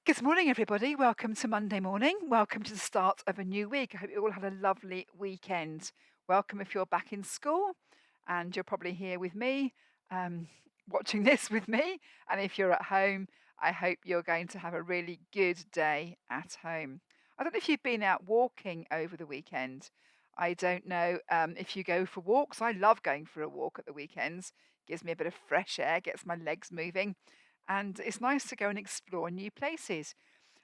Good morning, everybody. Welcome to Monday morning. Welcome to the start of a new week. I hope you all had a lovely weekend. Welcome if you're back in school, and you're probably here with me, um, watching this with me. And if you're at home, I hope you're going to have a really good day at home. I don't know if you've been out walking over the weekend. I don't know if you go for walks. I love going for a walk at the weekends. Gives me a bit of fresh air, gets my legs moving, and it's nice to go and explore new places.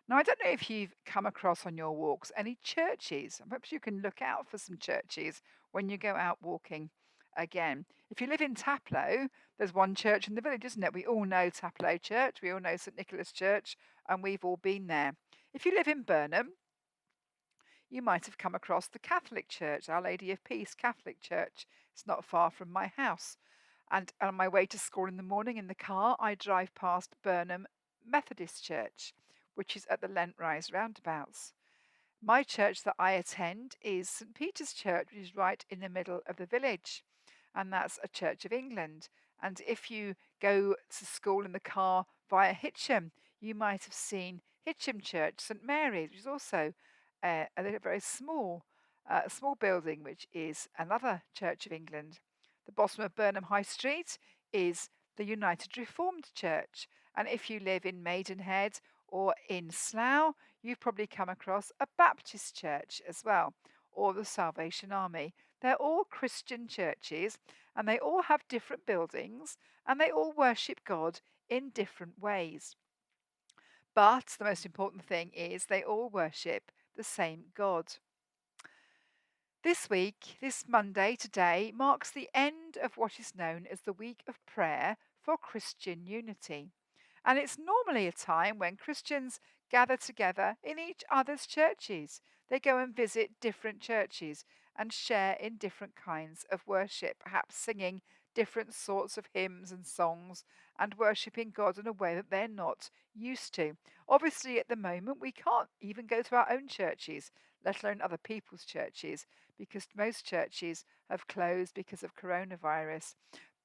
Now, I don't know if you've come across on your walks any churches. Perhaps you can look out for some churches when you go out walking again. If you live in Taplow, there's one church in the village, isn't it? We all know Taplow Church, we all know St Nicholas Church, and we've all been there. If you live in Burnham, you might have come across the Catholic Church, Our Lady of Peace Catholic Church. It's not far from my house. And on my way to school in the morning in the car, I drive past Burnham Methodist Church, which is at the Lentrise roundabouts. My church that I attend is St Peter's Church, which is right in the middle of the village, and that's a Church of England. And if you go to school in the car via Hitcham, you might have seen Hitcham Church, St Mary's, which is also very small building, which is another Church of England. The bottom of Burnham High Street is the United Reformed Church, and if you live in Maidenhead or in Slough, you've probably come across a Baptist church as well, or the Salvation Army. They're all Christian churches, and they all have different buildings, and they all worship God in different ways. But the most important thing is they all worship the same God. This week, this Monday, today, marks the end of what is known as the Week of Prayer for Christian Unity. And it's normally a time when Christians gather together in each other's churches. They go and visit different churches and share in different kinds of worship, perhaps singing different sorts of hymns and songs and worshipping God in a way that they're not used to. Obviously, at the moment, we can't even go to our own churches, let alone other people's churches, because most churches have closed because of coronavirus.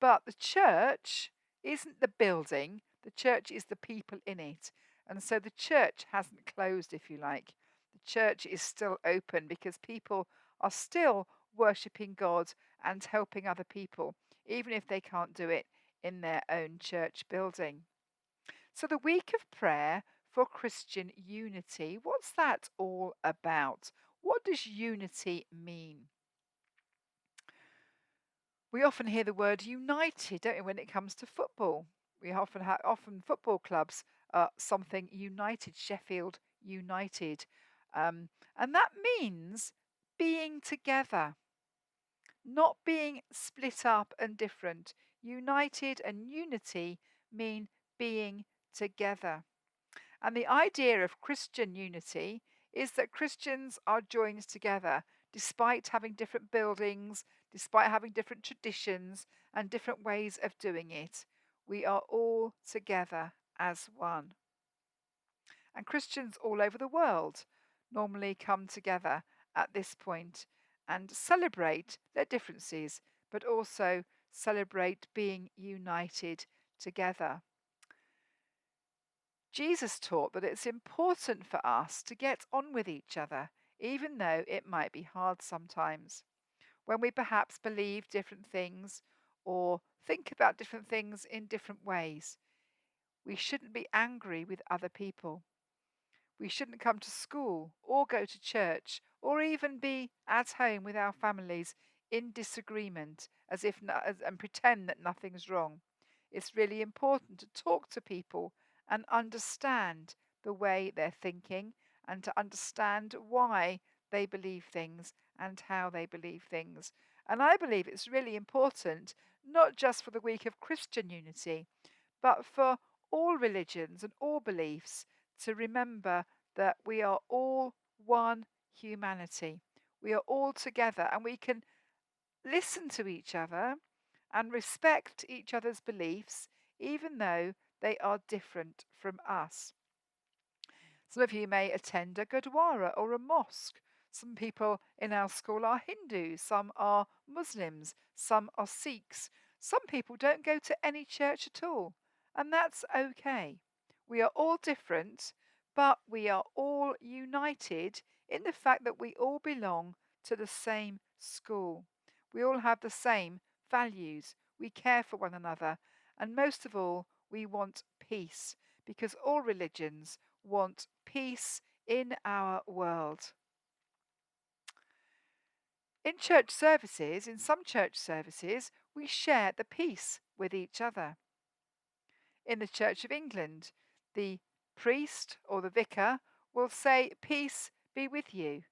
But the church isn't the building, the church is the people in it. And so the church hasn't closed, if you like. The church is still open because people are still worshipping God and helping other people, even if they can't do it in their own church building. So, the week of prayer for Christian unity, what's that all about? What does unity mean? We often hear the word united, don't we, when it comes to football? We often football clubs something united, Sheffield United, and that means being together, not being split up and different. United and unity mean being together. And the idea of Christian unity is that Christians are joined together despite having different buildings, despite having different traditions and different ways of doing it. We are all together as one. And Christians all over the world normally come together at this point and celebrate their differences, but also celebrate being united together. Jesus taught that it's important for us to get on with each other, even though it might be hard sometimes. When we perhaps believe different things or think about different things in different ways, we shouldn't be angry with other people. We shouldn't come to school or go to church or even be at home with our families in disagreement and pretend that nothing's wrong. It's really important to talk to people and understand the way they're thinking and to understand why they believe things and how they believe things. And I believe it's really important, not just for the week of Christian unity, but for all religions and all beliefs to remember that we are all one humanity. We are all together and we can listen to each other and respect each other's beliefs, even though they are different from us. Some of you may attend a Gurdwara or a mosque. Some people in our school are Hindus, some are Muslims, some are Sikhs. Some people don't go to any church at all, and that's okay. We are all different, but we are all united in the fact that we all belong to the same school. We all have the same values. We care for one another. And most of all, we want peace because all religions want peace in our world. In some church services, we share the peace with each other. In the Church of England, the priest or the vicar will say, "Peace be with you."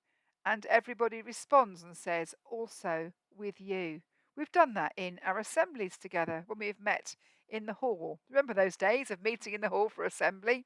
And everybody responds and says, "Also with you." We've done that in our assemblies together when we've met in the hall. Remember those days of meeting in the hall for assembly?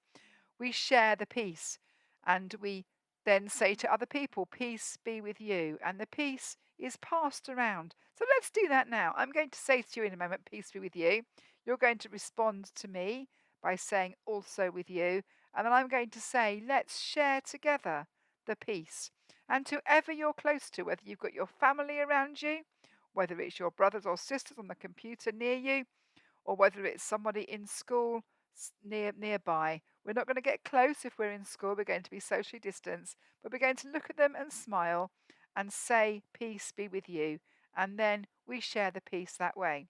We share the peace and we then say to other people, "Peace be with you." And the peace is passed around. So let's do that now. I'm going to say to you in a moment, "Peace be with you." You're going to respond to me by saying, "Also with you." And then I'm going to say, "Let's share together the peace." And to whoever you're close to, whether you've got your family around you, whether it's your brothers or sisters on the computer near you, or whether it's somebody in school nearby. We're not going to get close if we're in school. We're going to be socially distanced, but we're going to look at them and smile and say, "Peace be with you." And then we share the peace that way.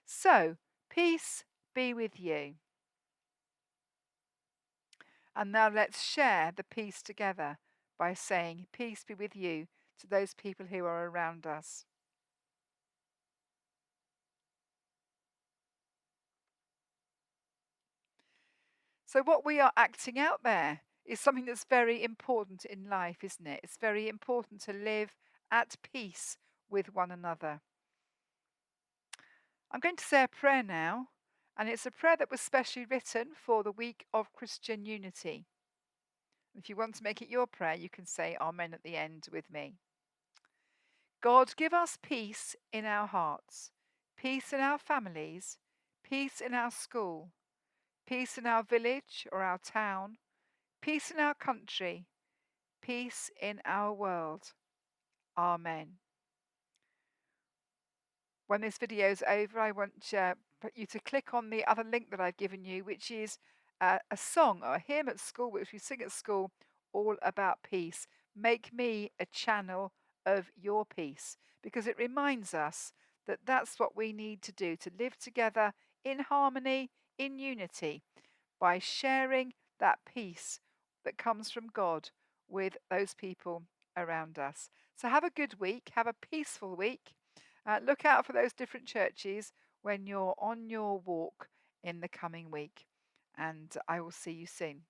So, peace be with you. And now let's share the peace together by saying, "Peace be with you" to those people who are around us. So, what we are acting out there is something that's very important in life, isn't it? It's very important to live at peace with one another. I'm going to say a prayer now, and it's a prayer that was specially written for the week of Christian unity. If you want to make it your prayer, you can say Amen at the end with me. God, give us peace in our hearts, peace in our families, peace in our school, peace in our village or our town, peace in our country, peace in our world. Amen. When this video is over, I want you to click on the other link that I've given you, which is a song or a hymn at school, which we sing at school, all about peace. Make me a channel of your peace, because it reminds us that that's what we need to do to live together in harmony, in unity, by sharing that peace that comes from God with those people around us. So have a good week, have a peaceful week. Look out for those different churches when you're on your walk in the coming week. And I will see you soon.